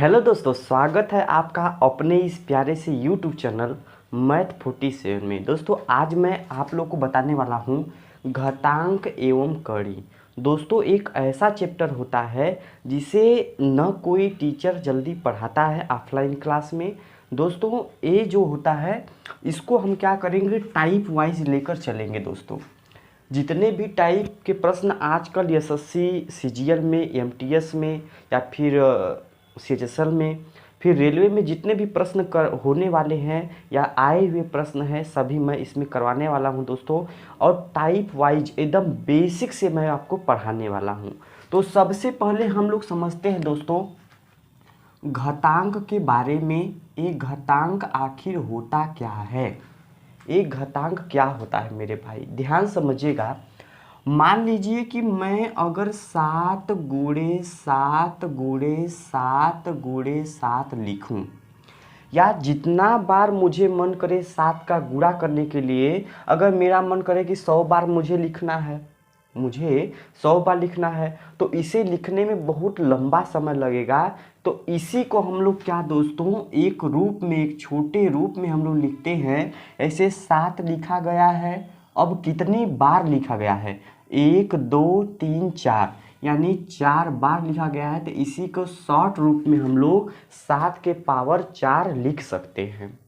Hello दोस्तों, स्वागत है आपका अपने इस प्यारे से यूट्यूब चैनल मैथ 47 में। दोस्तों आज मैं आप लोग को बताने वाला हूँ घातांक एवं कड़ी। दोस्तों एक ऐसा चैप्टर होता है जिसे न कोई टीचर जल्दी पढ़ाता है ऑफलाइन क्लास में। दोस्तों ये जो होता है इसको हम क्या करेंगे, टाइप वाइज लेकर चलेंगे। दोस्तों जितने भी टाइप के प्रश्न आजकल एसएससी सीजीएल में, एमटीएस में या फिर सीएचएसएल में, फिर रेलवे में जितने भी प्रश्न होने वाले हैं या आए हुए प्रश्न हैं सभी मैं इसमें करवाने वाला हूं दोस्तों। और टाइप वाइज एकदम बेसिक से मैं आपको पढ़ाने वाला हूं। तो सबसे पहले हम लोग समझते हैं दोस्तों घातांक के बारे में। एक घातांक आखिर होता क्या है, एक घातांक क्या होता है मेरे भाई, ध्यान समझिएगा। मान लीजिए कि मैं अगर 7 × 7 × 7 × 7 लिखूं, या जितना बार मुझे मन करे 7 का गुणा करने के लिए, अगर मेरा मन करे कि 100 बार मुझे लिखना है, मुझे 100 बार लिखना है, तो इसे लिखने में बहुत लंबा समय लगेगा। तो इसी को हम लोग क्या दोस्तों एक रूप में, एक छोटे रूप में हम लोग लिखते हैं। ऐसे 7 लिखा गया है, अब कितनी बार लिखा गया है, 1 2 3 4, यानी 4 बार लिखा गया है। तो इसी को शॉर्ट रूप में हम लोग 7 के पावर 4 लिख सकते हैं।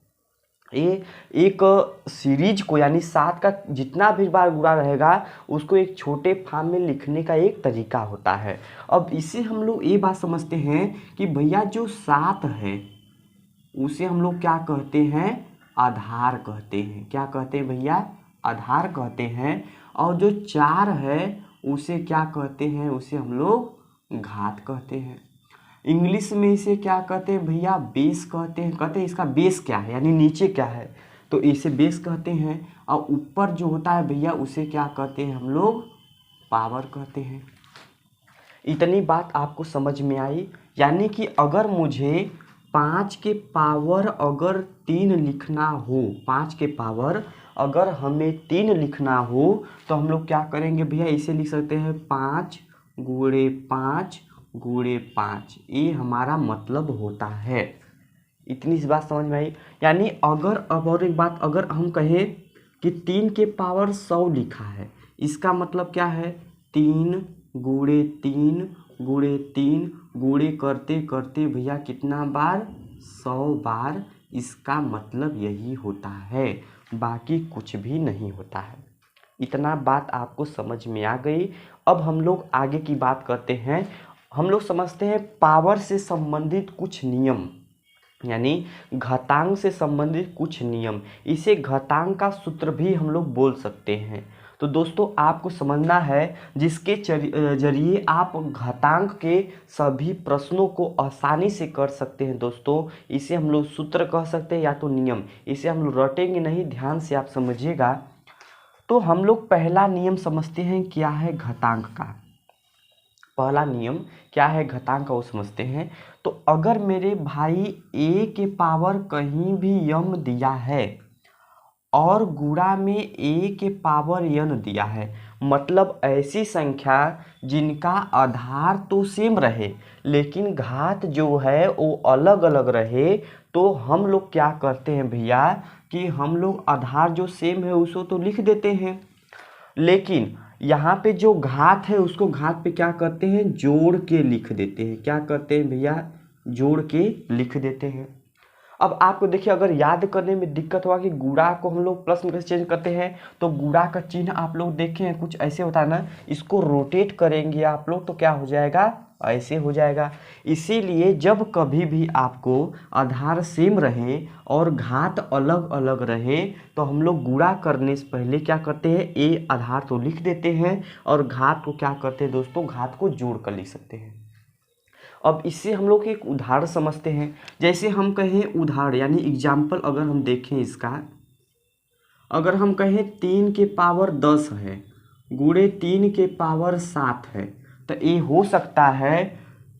ये एक सीरीज को, यानी 7 का जितना भी बार गुणा रहेगा उसको एक छोटे फॉर्म में लिखने का एक तरीका होता है। अब इसे हम लोग ये बात समझते हैं कि भैया जो 7 है उसे हम लोग क्या कहते हैं, आधार कहते हैं। क्या कहते हैं भैया, आधार कहते हैं। और जो 4 है उसे क्या कहते हैं, उसे हम लोग घात कहते हैं। इंग्लिश में इसे क्या कहते हैं भैया, बेस कहते हैं। कहते हैं इसका बेस क्या है, यानी नीचे क्या है, तो इसे बेस कहते हैं। और ऊपर जो होता है भैया उसे क्या कहते हैं हम लोग, पावर कहते हैं। इतनी बात आपको समझ में आई। यानी कि अगर मुझे 5 के पावर अगर 3 लिखना हो, 5 के पावर अगर हमें 3 लिखना हो तो हम लोग क्या करेंगे भैया, इसे लिख सकते हैं 5 × 5 × 5। ये हमारा मतलब होता है। इतनी सी बात समझ में आई। यानी अगर, अब और एक बात, अगर हम कहें कि 3 के पावर 100 लिखा है, इसका मतलब क्या है, 3 × 3 × 3 गुणे करते करते भैया कितना बार, 100 बार। इसका मतलब यही होता है, बाकी कुछ भी नहीं होता है। इतना बात आपको समझ में आ गई। अब हम लोग आगे की बात करते हैं। हम लोग समझते हैं पावर से संबंधित कुछ नियम, यानी घातांक से संबंधित कुछ नियम। इसे घातांक का सूत्र भी हम लोग बोल सकते हैं। तो दोस्तों आपको समझना है जिसके जरिए आप घातांक के सभी प्रश्नों को आसानी से कर सकते हैं। दोस्तों इसे हम लोग सूत्र कह सकते हैं या तो नियम। इसे हम लोग रटेंगे नहीं, ध्यान से आप समझिएगा। तो हम लोग पहला नियम समझते हैं क्या है घातांक का। पहला नियम क्या है घातांक का वो समझते हैं। तो अगर मेरे भाई a के पावर कहीं भी m दिया है और गुणा में a के पावर n दिया है, मतलब ऐसी संख्या जिनका आधार तो सेम रहे लेकिन घात जो है वो अलग अलग रहे, तो हम लोग क्या करते हैं भैया कि हम लोग आधार जो सेम है उसको तो लिख देते हैं, लेकिन यहाँ पे जो घात है उसको घात पे क्या करते हैं, जोड़ के लिख देते हैं। क्या करते हैं भैया, जोड़ के लिख देते हैं। अब आपको देखिए, अगर याद करने में दिक्कत हुआ कि गुणा को हम लोग प्लस में कैसे चेंज करते हैं, तो गुणा का चिन्ह आप लोग देखें कुछ ऐसे होता है ना, इसको रोटेट करेंगे आप लोग तो क्या हो जाएगा, ऐसे हो जाएगा। इसीलिए जब कभी भी आपको आधार सेम रहे और घात अलग अलग रहे तो हम लोग गुणा करने से पहले क्या करते हैं, ए आधार तो लिख देते हैं और घात को क्या करते हैं दोस्तों, घात को जोड़ कर लिख सकते हैं। अब इससे हम लोग एक उदाहरण समझते हैं। जैसे हम कहें उदाहरण, यानी एग्जाम्पल अगर हम देखें इसका, अगर हम कहें 3 के पावर 10 है गुणे 3 के पावर 7 है, तो ये हो सकता है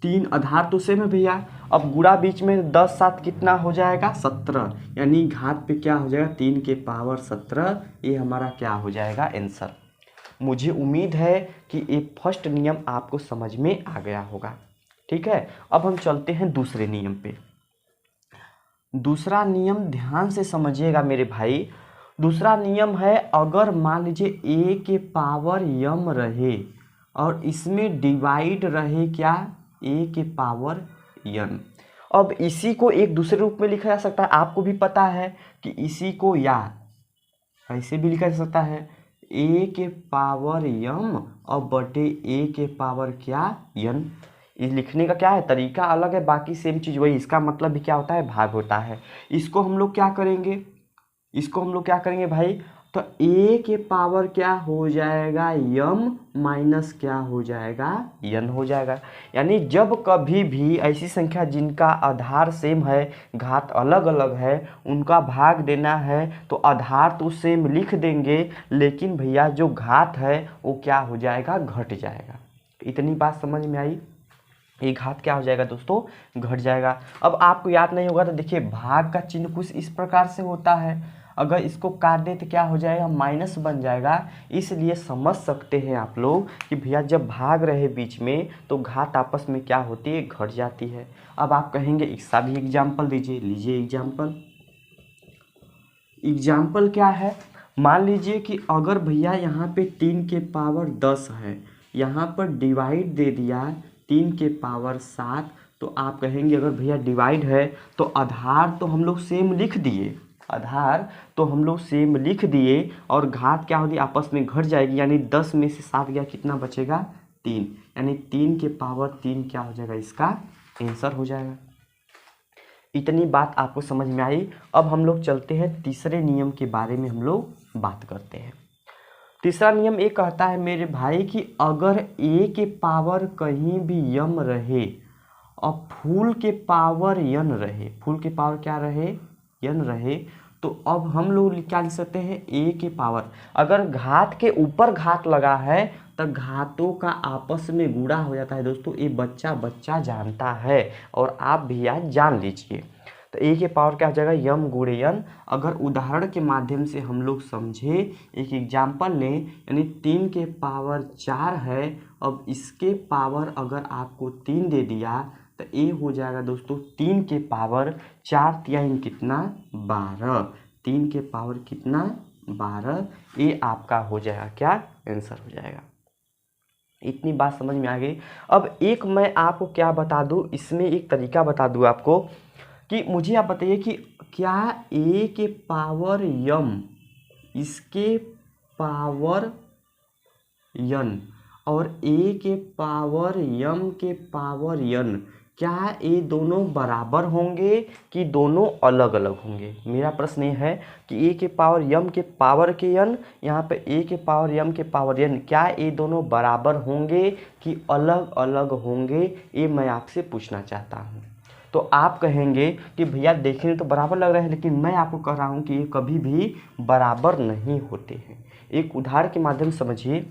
3 आधार तो सेम है भैया। अब गुणा बीच में 10 7 कितना हो जाएगा, 17, यानी घात पे क्या हो जाएगा, 3 के पावर 17। ये हमारा क्या हो जाएगा, आंसर। मुझे उम्मीद है कि ये फर्स्ट नियम आपको समझ में आ गया होगा। ठीक है, अब हम चलते हैं दूसरे नियम पे। दूसरा नियम ध्यान से समझिएगा मेरे भाई। दूसरा नियम है, अगर मान लीजिए a के पावर m रहे और इसमें डिवाइड रहे क्या, a के पावर n। अब इसी को एक दूसरे रूप में लिखा जा सकता है, आपको भी पता है कि इसी को या ऐसे भी लिखा जा सकता है, a के पावर m और बटे a के पावर क्या n। इस लिखने का क्या है तरीका अलग है, बाकी सेम चीज़ वही, इसका मतलब भी क्या होता है, भाग होता है। इसको हम लोग क्या करेंगे, इसको हम लोग क्या करेंगे भाई, तो a के पावर क्या हो जाएगा m माइनस क्या हो जाएगा n हो जाएगा। यानी जब कभी भी ऐसी संख्या जिनका आधार सेम है घात अलग अलग है उनका भाग देना है तो आधार तो सेम लिख देंगे, लेकिन भैया जो घात है वो क्या हो जाएगा, घट जाएगा। इतनी बात समझ में आई। ये घात क्या हो जाएगा दोस्तों, घट जाएगा। अब आपको याद नहीं होगा तो देखिए, भाग का चिन्ह कुछ इस प्रकार से होता है, अगर इसको काट दे तो क्या हो जाएगा, माइनस बन जाएगा। इसलिए समझ सकते हैं आप लोग कि भैया जब भाग रहे बीच में तो घात आपस में क्या होती है, घट जाती है। अब आप कहेंगे इसका भी एग्जाम्पल दीजिए, लीजिए एग्जाम्पल। एग्जाम्पल क्या है, मान लीजिए कि अगर भैया यहाँ पे 3 के पावर 10 है, यहाँ पर डिवाइड दे दिया 3 के पावर 7, तो आप कहेंगे अगर भैया डिवाइड है तो आधार तो हम लोग सेम लिख दिए, आधार तो हम लोग सेम लिख दिए और घात क्या होगी, आपस में घट जाएगी। यानी 10 में से 7 गया, कितना बचेगा, 3। यानी 3 के पावर 3 क्या हो जाएगा, इसका आंसर हो जाएगा। इतनी बात आपको समझ में आई। अब हम लोग चलते हैं तीसरे नियम के बारे में हम लोग बात करते हैं। तीसरा नियम ये कहता है मेरे भाई कि अगर a के पावर कहीं भी m रहे और फूल के पावर n रहे, फूल के पावर क्या रहे, n रहे, तो अब हम लोग क्या लिख सकते हैं, a के पावर, अगर घात के ऊपर घात लगा है तो घातों का आपस में गुणा हो जाता है। दोस्तों ये बच्चा बच्चा जानता है और आप भी आज जान लीजिए। तो a के पावर क्या हो जाएगा, यम गुणे n। अगर उदाहरण के माध्यम से हम लोग समझे, एक एग्जाम्पल लें, यानी 3 के पावर 4 है, अब इसके पावर अगर आपको 3 दे दिया तो a हो जाएगा दोस्तों 3 के पावर 4 3 कितना, 12। 3 के पावर कितना, 12। ये आपका हो जाएगा क्या, आंसर हो जाएगा। इतनी बात समझ में आ गई। अब एक मैं आपको क्या बता दूं, इसमें एक तरीका बता दूं आपको कि मुझे आप बताइए कि क्या a के पावर m इसके पावर n और a के पावर m के पावर n, क्या ये दोनों बराबर होंगे कि दोनों अलग अलग होंगे। मेरा प्रश्न ये है कि a के पावर m के पावर के n, यहाँ पे a के पावर m के पावर n, क्या ये दोनों बराबर होंगे कि अलग अलग होंगे, ये मैं आपसे पूछना चाहता हूँ। तो आप कहेंगे कि भैया देखने तो बराबर लग रहे हैं, लेकिन मैं आपको कह रहा हूँ कि ये कभी भी बराबर नहीं होते हैं। एक उदाहरण के माध्यम से समझिए,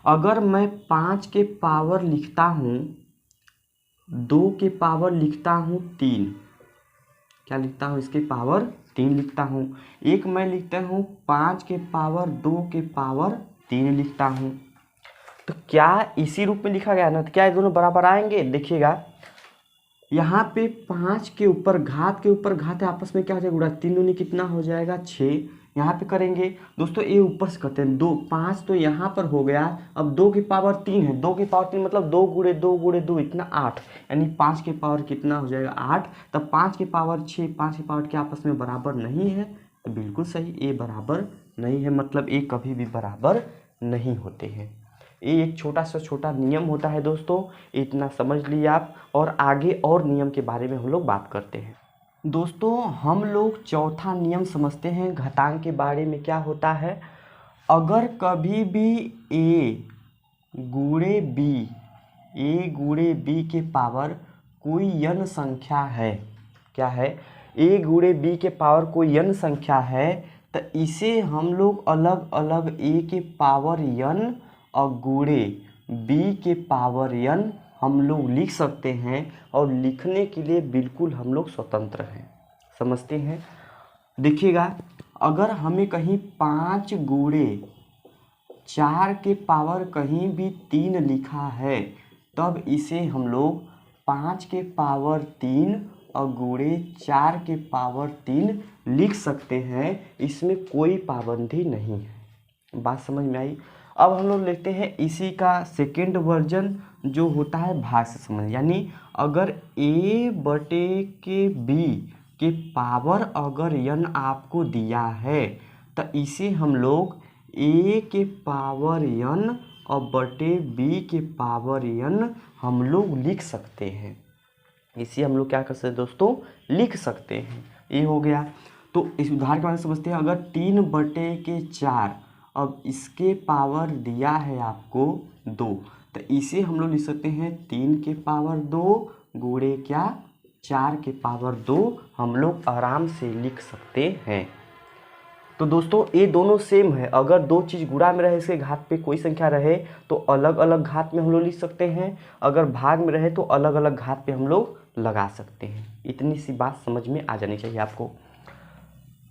अगर मैं 5 के पावर लिखता हूँ, 2 के पावर लिखता हूँ 3, क्या लिखता हूँ, इसके पावर 3 लिखता हूँ। एक मैं लिखता हूँ 5 के पावर 2 के पावर 3 लिखता हूँ, तो क्या इसी रूप में लिखा गया ना, तो क्या ये दोनों बराबर आएंगे। देखिएगा यहाँ पे 5 के ऊपर घात है, आपस में क्या हो जाएगा, गुणा, 3 दूनी कितना हो जाएगा, 6। यहाँ पे करेंगे दोस्तों, ये ऊपर से करते हैं 2, 5 तो यहाँ पर हो गया। अब 2 की पावर 3 है, 2 की पावर 3 मतलब 2 गुणे 2 गुणे 2 इतना 8, यानी 5 के पावर कितना हो जाएगा, 8। तब 5 के पावर 6, 5 के पावर क्या आपस में बराबर नहीं है, तो बिल्कुल सही, ये बराबर नहीं है, मतलब ये कभी भी बराबर नहीं होते हैं। ये एक छोटा सा छोटा नियम होता है दोस्तों, इतना समझ लिए आप। और आगे और नियम के बारे में हम लोग बात करते हैं। दोस्तों हम लोग चौथा नियम समझते हैं घातांक के बारे में। क्या होता है, अगर कभी भी a गुणे b के पावर कोई n संख्या है, क्या है, a गुणे b के पावर कोई n संख्या है, तो इसे हम लोग अलग अलग a के पावर n और गुणे b के पावर n हम लोग लिख सकते हैं, और लिखने के लिए बिल्कुल हम लोग स्वतंत्र हैं। समझते हैं, देखिएगा, अगर हमें कहीं 5 गुणे 4 के पावर कहीं भी 3 लिखा है, तब इसे हम लोग 5 के पावर 3 और गुणे 4 के पावर 3 लिख सकते हैं। इसमें कोई पाबंदी नहीं है। बात समझ में आई। अब हम लोग लेते हैं इसी का सेकेंड वर्जन जो होता है भाग से संबंधित, यानी अगर a बटे के b के पावर अगर n आपको दिया है तो इसे हम लोग a के पावर n और बटे b के पावर n हम लोग लिख सकते हैं। इसे हम लोग क्या कर सकते हैं दोस्तों, लिख सकते हैं। ये हो गया। तो इस उदाहरण के बारे में समझते हैं। अगर 3 बटे के 4, अब इसके पावर दिया है आपको 2, तो इसे हम लोग लिख सकते हैं 3 के पावर 2 गुणे क्या 4 के पावर 2 हम लोग आराम से लिख सकते हैं। तो दोस्तों ये दोनों सेम है। अगर दो चीज़ गुणा में रहे, इसके घात पे कोई संख्या रहे तो अलग अलग घात में हम लोग लिख सकते हैं, अगर भाग में रहे तो अलग अलग घात पे हम लोग लगा सकते हैं। इतनी सी बात समझ में आ जानी चाहिए आपको।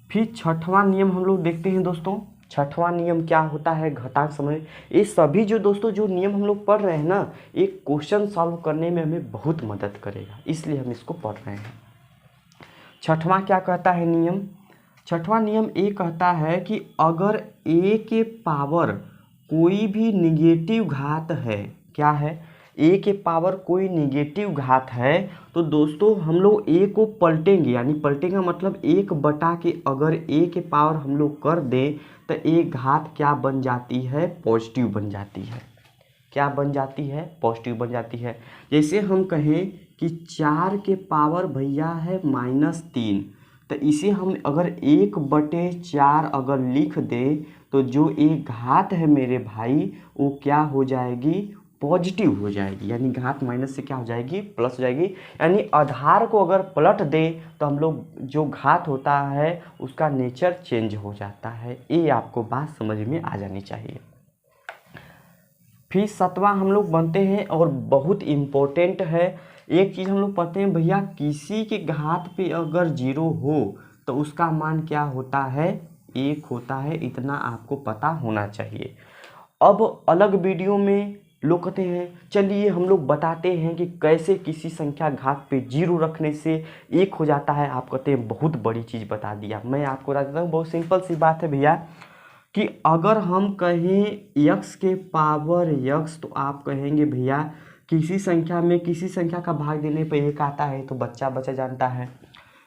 फिर छठवां नियम हम लोग देखते हैं दोस्तों। छठवां नियम क्या होता है, घटांक समझ। ये सभी जो दोस्तों जो नियम हम लोग पढ़ रहे हैं ना, एक क्वेश्चन सॉल्व करने में हमें बहुत मदद करेगा, इसलिए हम इसको पढ़ रहे हैं। छठवां क्या कहता है नियम, छठवां नियम ये कहता है कि अगर a के पावर कोई भी निगेटिव घात है, क्या है, a के पावर कोई निगेटिव घात है, तो दोस्तों हम लोग a को पलटेंगे, यानी पलटेगा मतलब 1 बटा के अगर a के पावर हम लोग कर दें तो a घात क्या बन जाती है, पॉजिटिव बन जाती है। क्या बन जाती है, पॉजिटिव बन जाती है। जैसे हम कहें कि 4 के पावर भैया है -3, तो इसे हम अगर 1 बटे 4 अगर लिख दें तो जो एक घात है मेरे भाई वो क्या हो जाएगी, पॉजिटिव हो जाएगी, यानी घात माइनस से क्या हो जाएगी, प्लस हो जाएगी। यानी आधार को अगर पलट दें तो हम लोग जो घात होता है उसका नेचर चेंज हो जाता है। ये आपको बात समझ में आ जानी चाहिए। फिर 7वां हम लोग बनते हैं और बहुत इम्पोर्टेंट है। एक चीज़ हम लोग पढ़ते हैं भैया, किसी के घात पे अगर 0 हो तो उसका मान क्या होता है, 1 होता है। इतना आपको पता होना चाहिए। अब अलग वीडियो में लोग कहते हैं, चलिए हम लोग बताते हैं कि कैसे किसी संख्या घात पे 0 रखने से 1 हो जाता है। आप कहते हैं बहुत बड़ी चीज़ बता दिया। मैं आपको बता देता हूँ, बहुत सिंपल सी बात है भैया, कि अगर हम कहें x के पावर x, तो आप कहेंगे भैया किसी संख्या में किसी संख्या का भाग देने पर 1 आता है, तो बच्चा बच्चा जानता है।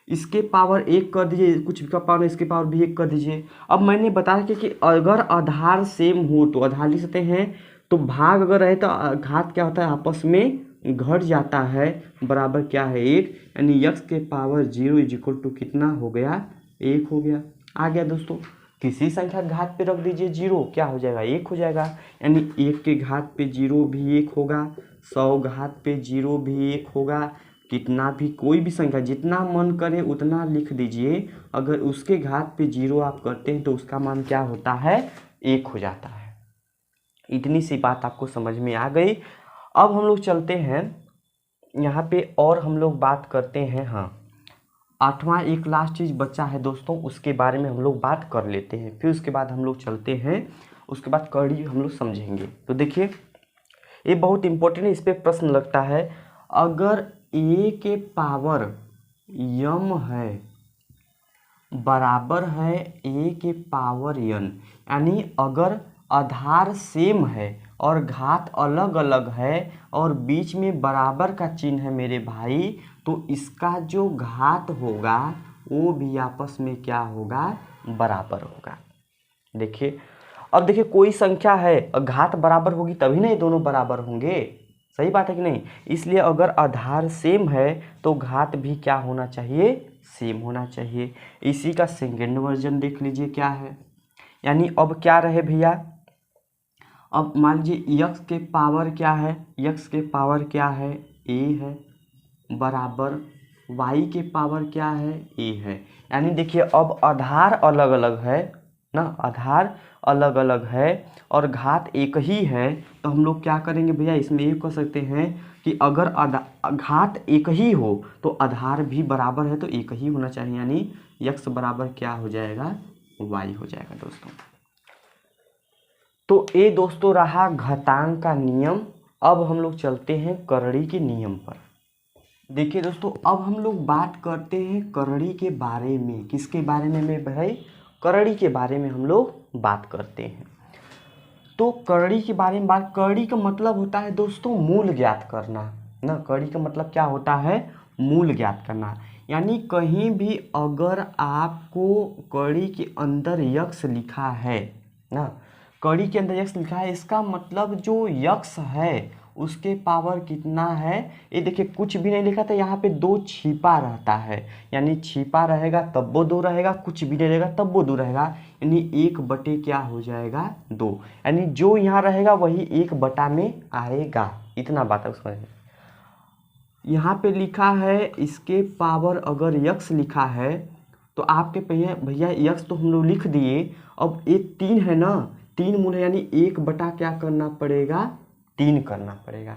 इसके पावर 1 कर दीजिए, कुछ का पावर इसके पावर भी 1 कर दीजिए। अब मैंने बताया कि अगर आधार सेम हो तो आधार लिख सकते हैं, तो भाग अगर रहे तो घात क्या होता है, आपस में घट जाता है। बराबर क्या है, 1, यानी x के पावर 0 इज इक्वल टू कितना हो गया, 1 हो गया। आ गया दोस्तों। किसी संख्या घात पे रख दीजिए 0, क्या हो जाएगा, 1 हो जाएगा। यानी 1 के घात पे 0 भी 1 होगा, 100 घात पे 0 भी 1 होगा। कितना भी कोई भी संख्या जितना मन करे उतना लिख दीजिए, अगर उसके घात पे 0 आप करते हैं तो उसका मान क्या होता है, 1 हो जाता है। इतनी सी बात आपको समझ में आ गई। अब हम लोग चलते हैं यहाँ पे और हम लोग बात करते हैं। हाँ, 8वां एक लास्ट चीज़ बचा है दोस्तों, उसके बारे में हम लोग बात कर लेते हैं, फिर उसके बाद हम लोग चलते हैं, उसके बाद कड़ी हम लोग समझेंगे। तो देखिए ये बहुत इंपॉर्टेंट है, इस पर प्रश्न लगता है। अगर a के पावर m है बराबर है a के पावर n, यानी अगर आधार सेम है और घात अलग अलग है और बीच में बराबर का चिन्ह है मेरे भाई, तो इसका जो घात होगा वो भी आपस में क्या होगा, बराबर होगा। देखिए अब देखिए कोई संख्या है और घात बराबर होगी तभी ना ये दोनों बराबर होंगे, सही बात है कि नहीं। इसलिए अगर आधार सेम है तो घात भी क्या होना चाहिए, सेम होना चाहिए। इसी का सेकेंड वर्जन देख लीजिए क्या है। यानी अब क्या रहे भैया, अब मान लीजिए x के पावर क्या है, x के पावर क्या है, a है, बराबर y के पावर क्या है, a है। यानी देखिए अब आधार अलग अलग है ना, आधार अलग अलग है और घात एक ही है, तो हम लोग क्या करेंगे भैया, इसमें ये कह सकते हैं कि अगर घात एक ही हो तो आधार भी बराबर है, तो एक ही होना चाहिए। यानी x बराबर क्या हो जाएगा, y हो जाएगा दोस्तों। तो ये दोस्तों रहा घातांक का नियम अब हम लोग चलते हैं करड़ी के नियम पर। देखिए दोस्तों, अब हम लोग बात करते हैं करड़ी के बारे में। किसके बारे में भाई? करड़ी के बारे में हम लोग बात करते हैं। तो करड़ी के बारे में बात, करड़ी का मतलब होता है दोस्तों मूल ज्ञात करना ना। करड़ी का मतलब क्या होता है? मूल ज्ञात करना। यानी कहीं भी अगर आपको करड़ी के अंदर यक्ष लिखा है ना, कड़ी के अंदर यक्ष लिखा है, इसका मतलब जो यक्ष है उसके पावर कितना है। ये देखिए कुछ भी नहीं लिखा था, यहाँ पे 2 छिपा रहता है, यानी छिपा रहेगा तब वो 2 रहेगा, कुछ भी नहीं रहेगा तब वो 2 रहेगा, यानी 1/, क्या हो जाएगा? 2। यानी जो यहाँ रहेगा वही 1/, में आएगा। इतना बात है उसमें। यहाँ पे लिखा है इसके पावर अगर यक्ष लिखा है तो आपके भैया यक्ष तो हम लोग लिख दिए। अब ये 3 है ना, 3 मूल है, यानी 1/, क्या करना पड़ेगा? 3 करना पड़ेगा।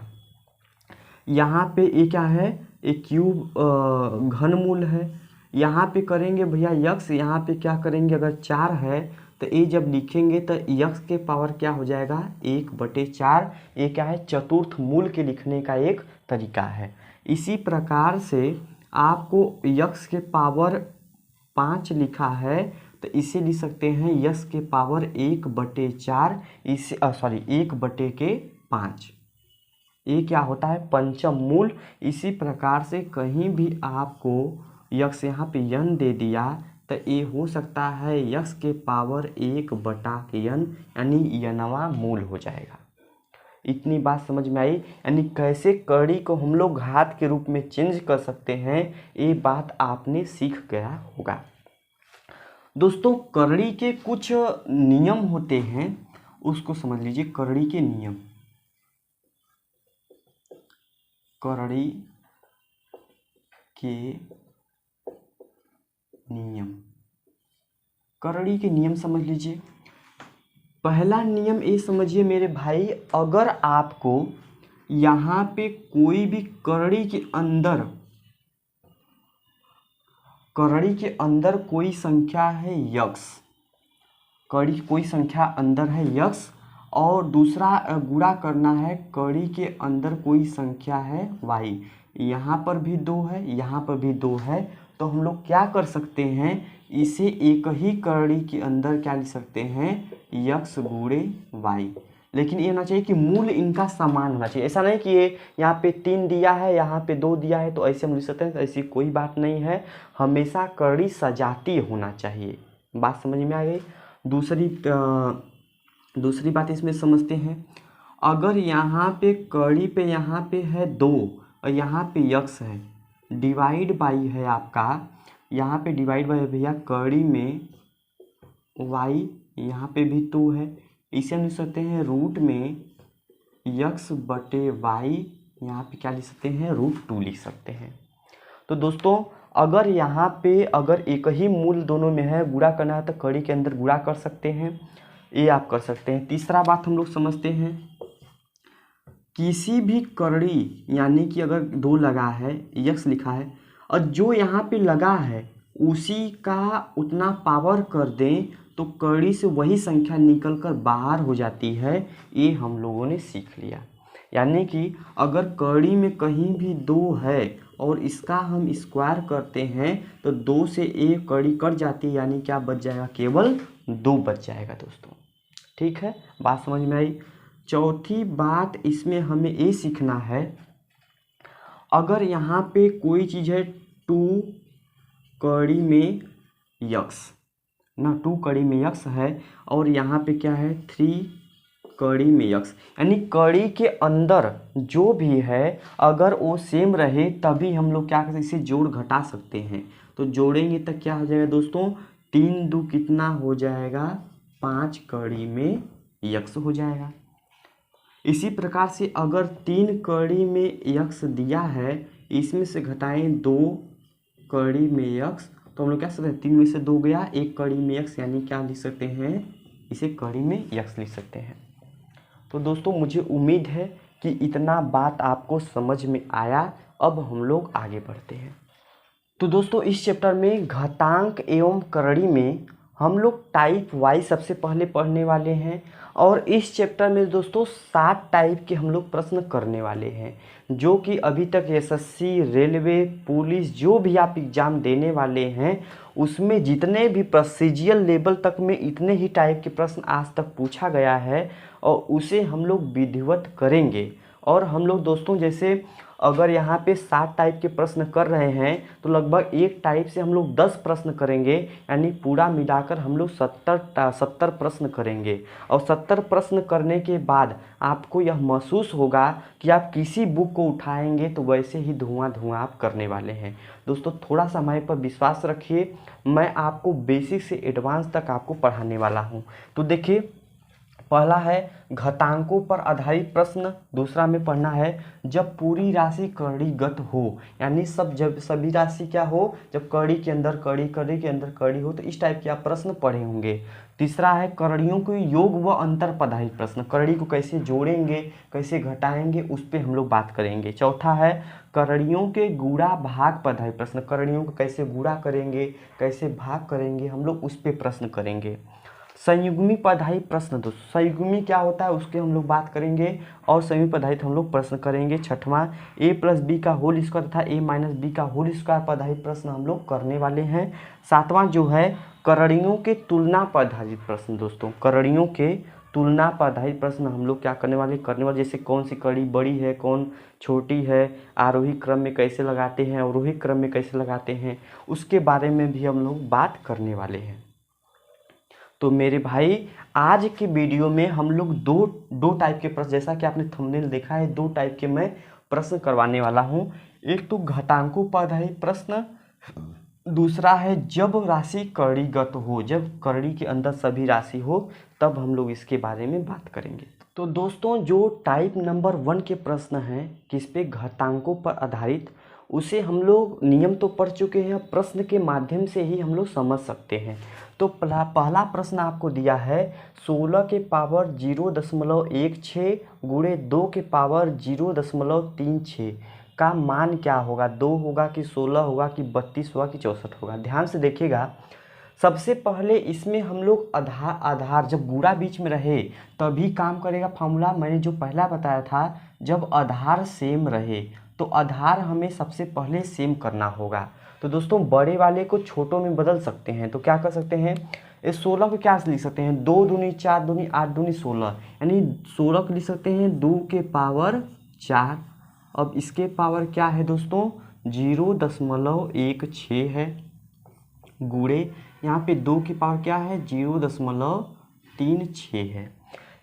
यहाँ पे ये क्या है? एक क्यूब घन मूल है। यहाँ पे करेंगे भैया यक्ष, यहाँ पे क्या करेंगे? अगर 4 है तो ये जब लिखेंगे तो यक्ष के पावर क्या हो जाएगा? 1/4। ये क्या है? चतुर्थ मूल के लिखने का एक तरीका है। इसी प्रकार से आपको यक्ष के पावर 5 लिखा है तो इसे लिख सकते हैं यक्ष के पावर 1/4, इसे 1/5। ये क्या होता है? पंचम मूल। इसी प्रकार से कहीं भी आपको यक्ष यहाँ पे n दे दिया तो ये हो सकता है यक्ष के पावर 1/n, यानी यनवा मूल हो जाएगा। इतनी बात समझ में आई? यानी कैसे करड़ी को हम लोग घात के रूप में चेंज कर सकते हैं, ये बात आपने सीख गया होगा। दोस्तों करड़ी के कुछ नियम होते हैं, उसको समझ लीजिए। करड़ी के नियम, करड़ी के नियम, करड़ी के नियम समझ लीजिए। पहला नियम ये समझिए मेरे भाई, अगर आपको यहाँ पे कोई भी करड़ी के अंदर कोई संख्या है यक्ष, कड़ी कोई संख्या अंदर है यक्ष, और दूसरा गुणा करना है कड़ी के अंदर कोई संख्या है वाई, यहाँ पर भी 2 है, यहाँ पर भी 2 है, तो हम लोग क्या कर सकते हैं? इसे एक ही करड़ी के अंदर क्या लिख सकते हैं? यक्ष गुणे वाई। लेकिन ये होना चाहिए कि मूल इनका समान होना चाहिए। ऐसा नहीं कि ये यहाँ पे 3 दिया है, यहाँ पे 2 दिया है तो ऐसे हम लिख सकते हैं, तो ऐसी कोई बात नहीं है। हमेशा करड़ी सजातीय होना चाहिए। बात समझ में आ गई? दूसरी बात इसमें समझते हैं। अगर यहाँ पे कड़ी पे यहाँ पे है 2 और यहाँ पे यक्ष है, डिवाइड बाई है आपका, यहाँ पे डिवाइड बाई है भैया कड़ी में वाई, यहाँ पे भी 2 है, इसे हम लिख सकते हैं रूट में यक्ष बटे वाई, यहाँ पे क्या लिख सकते हैं? √2 लिख सकते हैं। तो दोस्तों अगर यहाँ पे अगर एक ही मूल दोनों में है, गुणा करना है तो कड़ी के अंदर गुणा कर सकते हैं, ये आप कर सकते हैं। तीसरा बात हम लोग समझते हैं, किसी भी करड़ी यानी कि अगर 2 लगा है, यक्ष लिखा है, और जो यहाँ पे लगा है उसी का उतना पावर कर दें तो करड़ी से वही संख्या निकलकर बाहर हो जाती है। ये हम लोगों ने सीख लिया। यानी कि अगर करड़ी में कहीं भी 2 है और इसका हम स्क्वायर करते हैं तो 2 से 1 करड़ी कट जाती है, यानी क्या बच जाएगा? केवल 2 बच जाएगा दोस्तों। ठीक है, बात समझ में आई? चौथी बात इसमें हमें ये सीखना है, अगर यहाँ पे कोई चीज़ है 2 कड़ी में यक्ष ना, 2 कड़ी में यक्ष है, और यहाँ पे क्या है? 3 कड़ी में यक्ष, यानी कड़ी के अंदर जो भी है अगर वो सेम रहे तभी हम लोग क्या कर सकते हैं? इसे जोड़ घटा सकते हैं। तो जोड़ेंगे तो क्या हो जाएगा दोस्तों? 3 2 कितना हो जाएगा? 5 कड़ी में यक्ष हो जाएगा। इसी प्रकार से अगर 3 कड़ी में यक्ष दिया है, इसमें से घटाएं 2 कड़ी में यक्ष, तो हम लोग क्या सकते हैं? 3 में से 2 गया, 1 कड़ी में यक्ष, यानी क्या लिख सकते हैं? इसे कड़ी में यक्ष लिख सकते हैं। तो दोस्तों मुझे उम्मीद है कि इतना बात आपको समझ में आया। अब हम लोग आगे बढ़ते हैं। तो दोस्तों इस चैप्टर में घातांक एवं करड़ी में हम लोग टाइप वाई सबसे पहले पढ़ने वाले हैं। और इस चैप्टर में दोस्तों 7 टाइप के हम लोग प्रश्न करने वाले हैं, जो कि अभी तक एसएससी, रेलवे, पुलिस जो भी आप एग्ज़ाम देने वाले हैं उसमें जितने भी प्रोसीजरल लेवल तक में इतने ही टाइप के प्रश्न आज तक पूछा गया है और उसे हम लोग विधिवत करेंगे। और हम लोग दोस्तों जैसे अगर यहाँ पे 7 टाइप के प्रश्न कर रहे हैं तो लगभग एक टाइप से हम लोग 10 प्रश्न करेंगे, यानी पूरा मिलाकर हम लोग 70 प्रश्न करेंगे। और 70 प्रश्न करने के बाद आपको यह महसूस होगा कि आप किसी बुक को उठाएंगे तो वैसे ही धुआं धुआं आप करने वाले हैं। दोस्तों थोड़ा सा हमारे पर विश्वास रखिए, मैं आपको बेसिक से एडवांस तक आपको पढ़ाने वाला हूँ। तो देखिए, पहला है घातांकों पर आधारित प्रश्न। दूसरा में पढ़ना है जब पूरी राशि कड़ीगत हो, यानी जब सभी राशि क्या हो, जब कड़ी के अंदर कड़ी, कड़ी के अंदर कड़ी हो, तो इस टाइप के आप प्रश्न पढ़े होंगे। तीसरा है कड़ियों के योग व अंतर पर आधारित प्रश्न, कड़ी को कैसे जोड़ेंगे, कैसे घटाएंगे, उस पर हम लोग बात करेंगे। चौथा है कड़ियों के गुणा भाग पर आधारित प्रश्न, कड़ियों को कैसे गुणा करेंगे, कैसे भाग करेंगे, हम लोग उस पर प्रश्न करेंगे। संयुग्मी पर आधारित प्रश्न, दोस्तों संयुग्मी क्या होता है उसके हम लोग बात करेंगे और संयुग्मी पर आधारित हम लोग प्रश्न करेंगे। छठवां a+b का होल स्क्वायर तथा a-b का होल स्क्वायर पर आधारित प्रश्न हम लोग करने वाले हैं। सातवां जो है कड़ियों के तुलना पर आधारित प्रश्न, दोस्तों कड़ियों के तुलना पर आधारित प्रश्न हम लोग क्या करने वाले, जैसे कौन सी कड़ी बड़ी है, कौन छोटी है, आरोही क्रम में कैसे लगाते हैं, अवरोही क्रम में कैसे लगाते हैं, उसके बारे में भी हम लोग बात करने वाले हैं। तो मेरे भाई आज के वीडियो में हम लोग दो टाइप के प्रश्न, जैसा कि आपने थंबनेल देखा है, 2 टाइप के मैं प्रश्न करवाने वाला हूं। एक तो घातांकों पर आधारित प्रश्न, दूसरा है जब राशि कड़ीगत हो, जब कड़ी के अंदर सभी राशि हो तब हम लोग इसके बारे में बात करेंगे। तो दोस्तों जो टाइप नंबर 1 के प्रश्न हैं किस पे, घातांकों पर आधारित, उसे हम लोग नियम तो पढ़ चुके हैं, प्रश्न के माध्यम से ही हम लोग समझ सकते हैं। तो पहला प्रश्न आपको दिया है 16 के पावर 0.16 गुणे 2 के पावर 0.36 का मान क्या होगा, 2 होगा कि 16 होगा कि 32 होगा कि 64 होगा। ध्यान से देखिएगा, सबसे पहले इसमें हम लोग आधार जब गुणा बीच में रहे तभी काम करेगा फॉर्मूला। मैंने जो पहला बताया था जब आधार सेम रहे तो आधार हमें सबसे पहले सेम करना होगा। तो दोस्तों बड़े वाले को छोटों में बदल सकते हैं, तो क्या कर सकते हैं, इस 16 को क्या लिख सकते हैं, 2 दूनी 4 दूनी 8 दूनी 16, यानी 16 को लिख सकते हैं 2 के पावर 4। अब इसके पावर क्या है दोस्तों, 0.16 है, गुणे यहाँ पे 2 की पावर क्या है, 0.36 है।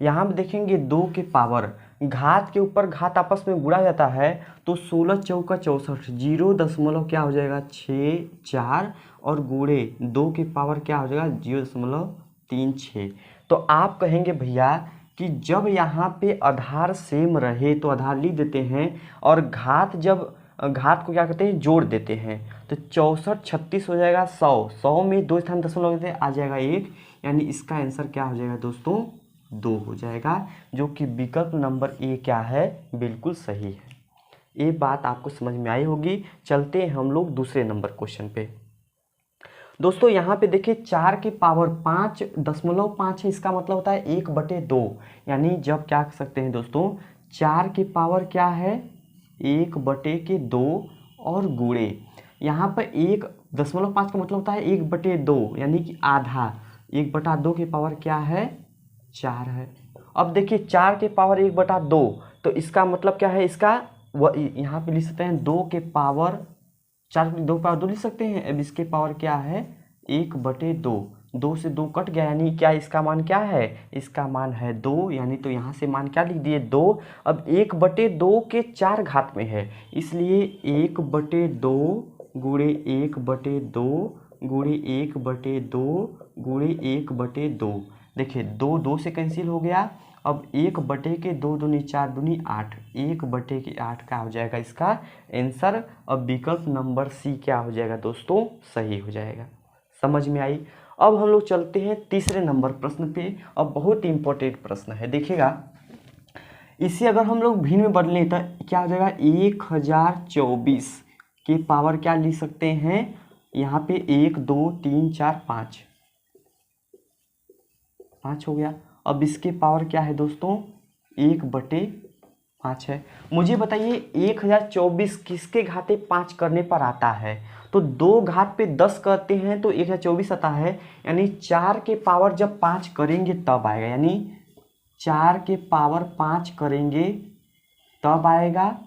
यहाँ पे देखेंगे 2 के पावर, घात के ऊपर घात आपस में गुणा जाता है तो 16 चौका 64, 0. क्या हो जाएगा 64 और गुणे 2 के पावर क्या हो जाएगा 0.36। तो आप कहेंगे भैया कि जब यहाँ पे आधार सेम रहे तो आधार लिख देते हैं और घात को क्या करते हैं, जोड़ देते हैं, तो 64 36 हो जाएगा 100, 100 में 2 स्थान दशमलव देते हैं आ जाएगा 1, यानी इसका आंसर क्या हो जाएगा दोस्तों 2 हो जाएगा, जो कि विकल्प नंबर ए क्या है, बिल्कुल सही है। ये बात आपको समझ में आई होगी। चलते हैं हम लोग दूसरे नंबर क्वेश्चन पे। दोस्तों यहाँ पे देखिए 4 के पावर 5.5 है, इसका मतलब होता है 1/2, यानी जब क्या कर सकते हैं दोस्तों, 4 के पावर क्या है 1/2 और गुणे यहाँ पर 1.5 का मतलब होता है 1/2, यानी कि आधा, 1/2 के पावर क्या है 4 है। अब देखिए 4 के पावर 1/2, तो इसका मतलब क्या है, इसका यहाँ पे लिख सकते हैं 2 के पावर 4, 2 पावर 2 लिख सकते हैं। अब इसके पावर क्या है 1/2, 2 से 2 कट गया, यानी क्या इसका मान क्या है, इसका मान है 2, यानी तो यहाँ से मान क्या लिख दिए 2। अब 1/2 के 4 घात में है, इसलिए 1/2 गुणे 1/2 गुणे 1/2 गुणे 1/2, देखिए 2 से कैंसिल हो गया। अब 1/2 दूनी 4 दूनी 8, 1/8 का हो जाएगा इसका आंसर। अब विकल्प नंबर सी क्या हो जाएगा दोस्तों, सही हो जाएगा। समझ में आई। अब हम लोग चलते हैं तीसरे नंबर प्रश्न पे। अब बहुत ही इंपॉर्टेंट प्रश्न है, देखिएगा इसे अगर हम लोग भिन्न में बदलें तो क्या हो जाएगा 1024 के पावर क्या लिख सकते हैं, यहाँ पे 1 2 3 4 5 हो गया। अब इसके पावर क्या है दोस्तों, 1/5 है। मुझे बताइए 1024 किसके घाते 5 करने पर आता है, तो 2 घात पे 10 करते हैं तो 1024 आता है, यानी 4 के पावर जब 5 करेंगे तब आएगा, यानी 4 के पावर 5 करेंगे तब आएगा।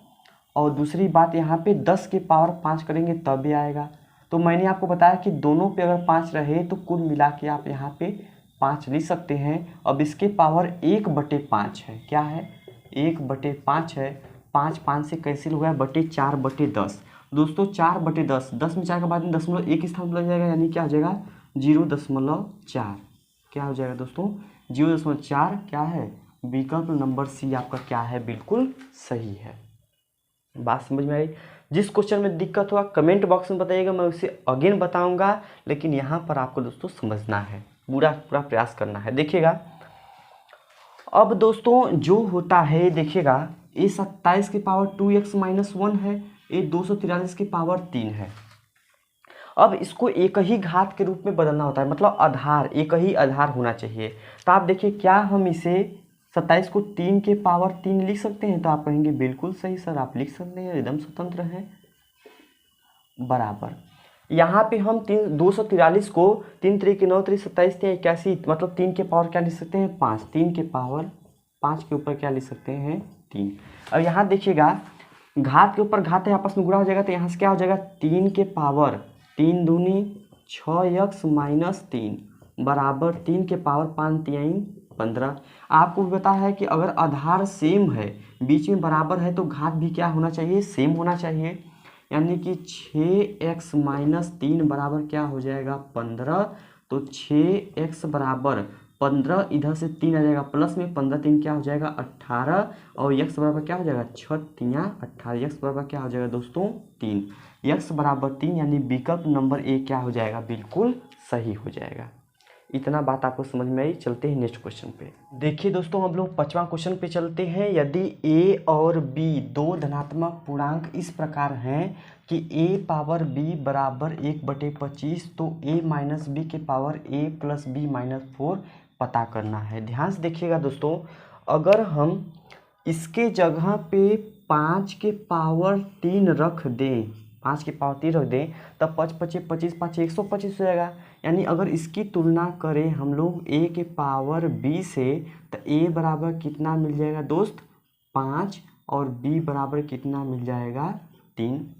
और दूसरी बात यहाँ पे 10 के पावर 5 करेंगे तब भी आएगा। तो मैंने आपको बताया कि दोनों पे अगर 5 रहे तो कुल मिला के आप यहाँ पे 5 लिख सकते हैं। अब इसके पावर 1/5 है, क्या है, 1/5 है। 5 5 से कैंसिल हो गया, बटे 4/10। दोस्तों 4/10, 10 में 4 के बाद में 0.1 स्थान लग जाएगा, यानी क्या हो जाएगा 0.4। क्या हो जाएगा दोस्तों 0.4। क्या है, विकल्प नंबर सी आपका क्या है, बिल्कुल सही है। बात समझ में आई। जिस क्वेश्चन में दिक्कत हुआ कमेंट बॉक्स में बताइएगा, मैं उसे अगेन बताऊंगा, लेकिन यहाँ पर आपको दोस्तों समझना है, पूरा प्रयास करना है। देखिएगा अब दोस्तों जो होता है, देखिएगा ये 27 की पावर 2x-1 है, ये 243 की पावर 3 है। अब इसको एक ही घात के रूप में बदलना होता है, मतलब आधार एक ही आधार होना चाहिए। तो आप देखिए क्या हम इसे 27 को 3 के पावर 3 लिख सकते हैं, तो आप कहेंगे बिल्कुल सही सर, आप लिख सकते हैं, एकदम स्वतंत्र हैं। बराबर यहाँ पे हम 243 को 3 3 9 3 27 81, मतलब 3 के पावर क्या लिख सकते हैं 5, 3 के पावर 5 के ऊपर क्या लिख सकते हैं 3। अब यहाँ देखिएगा घात के ऊपर घात है, आपस में गुणा हो जाएगा, तो यहाँ से क्या हो जाएगा 3 के पावर 3 दूनी 6x-3 बराबर 3 के पावर 5 3 15। आपको भी पता है कि अगर आधार सेम है, बीच में बराबर है, तो घात भी क्या होना चाहिए, सेम होना चाहिए, यानी कि 6x-3 बराबर क्या हो जाएगा 15। तो 6x बराबर 15, इधर से 3 आ जाएगा प्लस में, 15 3 क्या हो जाएगा 18, और x बराबर क्या हो जाएगा 6 3 18, x बराबर क्या हो जाएगा दोस्तों 3, x बराबर 3, यानी विकल्प नंबर ए क्या हो जाएगा, बिल्कुल सही हो जाएगा। इतना बात आपको समझ में आई। चलते हैं नेक्स्ट क्वेश्चन पे। देखिए दोस्तों हम लोग 5वां क्वेश्चन पे चलते हैं। यदि a और b दो धनात्मक पूर्णांक इस प्रकार हैं कि a पावर b बराबर 1/25, तो a माइनस बी के power a plus b minus 4 पता करना है। ध्यान से देखिएगा दोस्तों, अगर हम इसके जगह पे 5 के पावर 3 रख दें, 5 के पावर 3 रख दें, तब 5 5 25 5 125 हो जाएगा। यानी अगर इसकी तुलना करें हम लोग a के पावर b से, तो a बराबर कितना मिल जाएगा दोस्त 5, और b बराबर कितना मिल जाएगा 3।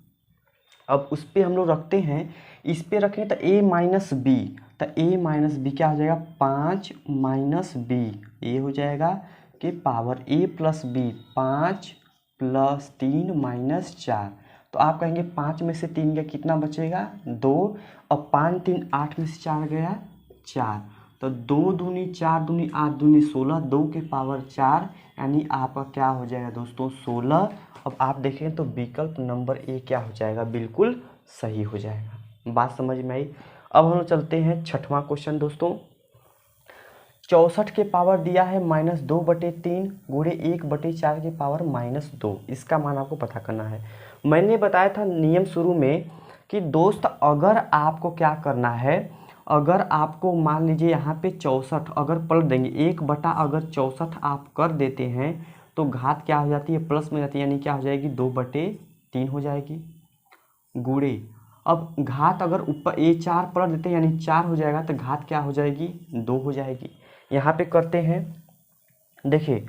अब उस पर हम लोग रखते हैं, इस पे रखें तो a माइनस बी, तो a माइनस बी क्या हो जाएगा 5 माइनस बी, ये हो जाएगा कि power a plus B 5 plus 3 minus 4। तो आप कहेंगे 5 में से 3 गया कितना बचेगा 2, और 5 3 8 में से 4 गया 4, तो 2 दूनी 4 दूनी 8 दूनी 16, 2 के पावर 4, यानी आपका क्या हो जाएगा दोस्तों 16। अब आप देखें तो विकल्प नंबर ए क्या हो जाएगा, बिल्कुल सही हो जाएगा। बात समझ में आई। अब हम चलते हैं 6वां क्वेश्चन दोस्तों। 64 के पावर दिया है -2/3 गुणे 1/4 के पावर -2, इसका मान आपको पता करना है। मैंने बताया था नियम शुरू में कि दोस्त अगर आपको क्या करना है, अगर आपको मान लीजिए यहाँ पे 64 अगर पलट देंगे, 1/64 आप कर देते हैं, तो घात क्या हो जाती है प्लस में जाती है, यानी क्या हो जाएगी 2/3 हो जाएगी, गुणे अब घात अगर ऊपर A4 पलट देते हैं यानी 4 हो जाएगा, तो घात क्या हो जाएगी 2 हो जाएगी। यहाँ पे करते हैं, देखिए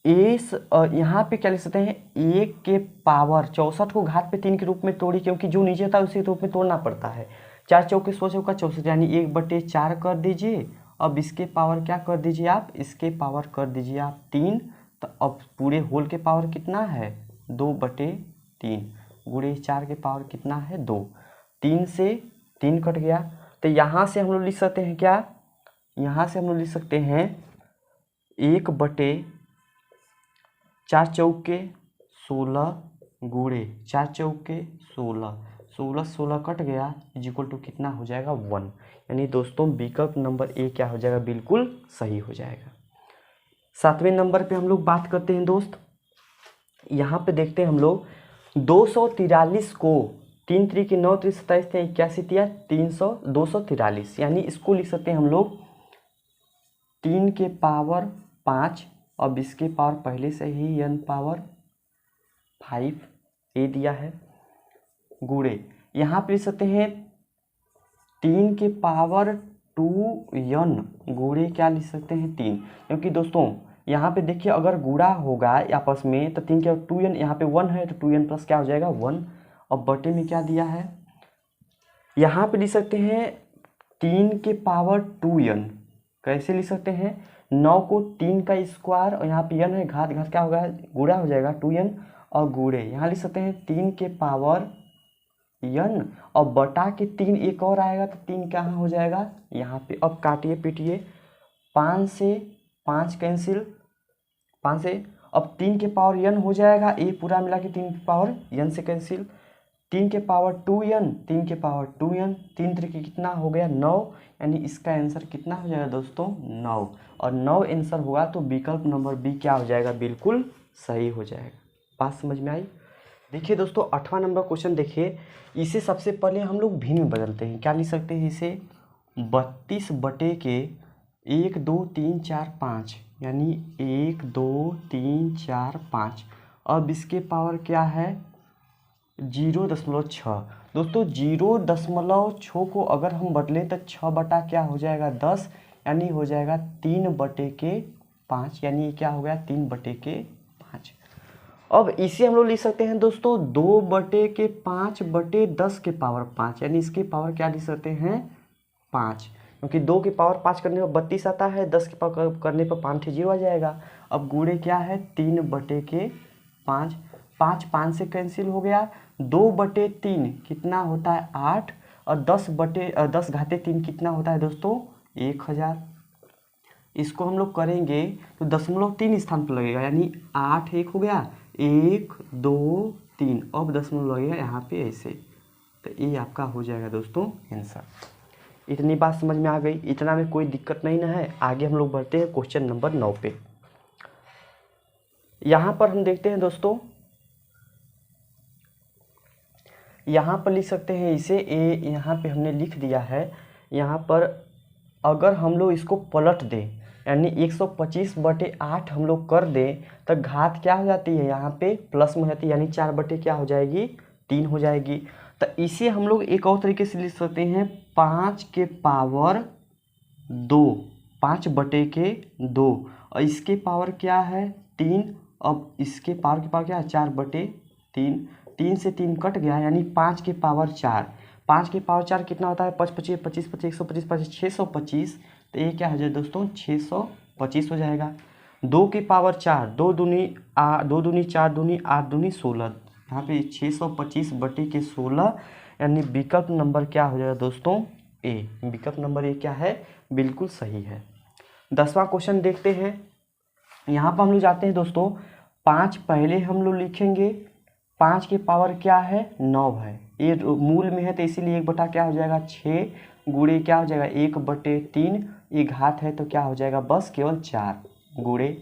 यहाँ पे क्या लिख सकते हैं 1 के पावर 64 को घात पे 3 के रूप में तोड़ी, क्योंकि जो नीचे था उसी रूप में तोड़ना पड़ता है। 4 चौके 100 चौका 64, यानी 1/4 कर दीजिए। अब इसके पावर क्या कर दीजिए आप, इसके पावर कर दीजिए आप 3, तो अब पूरे होल के पावर कितना है 2/3 गुणे 4 के पावर कितना है 2, 3 से 3 कट गया, तो यहाँ से हम लोग लिख सकते हैं क्या, यहाँ से हम लोग लिख सकते हैं 1/4 चौके 16 गुणे 4 चौके 16, 16 16 कट गया, इक्वल टू कितना हो जाएगा 1, यानी दोस्तों विकल्प नंबर ए क्या हो जाएगा, बिल्कुल सही हो जाएगा। 7वें नंबर पे हम लोग बात करते हैं दोस्त। यहाँ पे देखते हैं हम लोग 243 को 3 3 9 3 27 81 300 243, यानी इसको लिख सकते हैं हम लोग 3 के पावर 5, अब इसके पावर पहले से ही n पावर 5 ए दिया है, गुणे यहाँ पे लिख सकते हैं 3 के पावर 2n गुणे क्या लिख सकते हैं 3, क्योंकि दोस्तों यहाँ पे देखिए अगर गुणा होगा आपस में तो 3 के 2n, यहाँ पे 1 है तो 2n प्लस क्या हो जाएगा 1, और बटे में क्या दिया है, यहाँ पे लिख सकते हैं 3 के पावर 2n, कैसे लिख सकते हैं 9 को 3 का स्क्वायर और यहाँ पे n है, घात घात क्या होगा गुणा हो जाएगा 2n, और गुणे यहाँ लिख सकते हैं 3 के पावर n और बटा के 3 एक और आएगा तो 3 कहाँ हो जाएगा यहाँ पे। अब काटिए पीटिए, 5 से 5 कैंसिल, 5 से अब 3 के पावर n हो जाएगा, ए पूरा मिला के 3 के पावर n से कैंसिल, 3 के पावर 2n, 3 के पावर 2n, 3 तरीके कितना हो गया 9, यानी इसका आंसर कितना हो जाएगा दोस्तों 9, और 9 आंसर होगा तो विकल्प नंबर बी क्या हो जाएगा बिल्कुल सही हो जाएगा। बात समझ में आई। देखिए दोस्तों 8वां नंबर क्वेश्चन देखिए, इसे सबसे पहले हम लोग भिन्न में बदलते हैं, क्या लिख सकते हैं इसे 32 बटे के 1 2 3 4 5, यानी 1 2 3 4 5, अब इसके पावर क्या है 0.6। दोस्तों 0.6 को अगर हम बदले तो 6 बटा क्या हो जाएगा 10, यानी हो जाएगा 3 बटे के 5, यानी ये क्या हो गया 3 बटे के 5। अब इसे हम लोग लिख सकते हैं दोस्तों 2 बटे के 5 बटे 10 के पावर 5, यानी इसके पावर क्या लिख सकते हैं 5, क्योंकि 2 के पावर 5 करने पर 32 आता है, 10 के पावर करने पर 5 0 आ जाएगा। अब गुणे क्या है 3 बटे के 5, 5 से कैंसिल हो गया, 2 बटे 3 कितना होता है 8, और 10 घाते 3 कितना होता है दोस्तों 1000। इसको हम लोग करेंगे तो 0.3 स्थान पर लगेगा, यानी 8 1 हो गया, 1 2 3, अब 0 लगेगा यहाँ पे ऐसे, तो ये आपका हो जाएगा दोस्तों आंसर। इतनी बात समझ में आ गई, इतना में कोई दिक्कत नहीं ना है। आगे हम लोग बढ़ते हैं क्वेश्चन नंबर 9 पे। यहाँ पर हम देखते हैं दोस्तों, यहाँ पर लिख सकते हैं इसे ए, यहाँ पे हमने लिख दिया है, यहाँ पर अगर हम लोग इसको पलट दें यानी 125 बटे 8 हम लोग कर दें तो घात क्या हो जाती है यहाँ पे प्लस में हो जाती है, यानी 4 बटे क्या हो जाएगी 3 हो जाएगी। तो इसे हम लोग एक और तरीके से लिख सकते हैं 5 के पावर 2, 5 बटे के 2, और इसके पावर क्या है 3, अब इसके पावर की पावर क्या है 4 बटे 3, 3 से 3 कट गया, यानी 5 के पावर 4, 5 के पावर 4 कितना होता है 5 25 25 25 125 25 625, तो ये क्या हो जाए दोस्तों 625 हो जाएगा। 2 के पावर 4, 2 दूनी 4 दूनी 8 दूनी 16, यहाँ पे 625 बटे के 16, यानी विकल्प नंबर क्या हो जाएगा दोस्तों ए, विकल्प नंबर ए क्या है बिल्कुल सही है। 10वां क्वेश्चन देखते हैं। यहाँ पर हम लोग जाते हैं दोस्तों 5 पहले हम लोग लिखेंगे, 5 के पावर क्या है 9 है, ये मूल में है तो इसीलिए 1 बटा क्या हो जाएगा 6, गुणे क्या हो जाएगा 1 बटे 3, ये घात है तो क्या हो जाएगा बस केवल 4, गुणे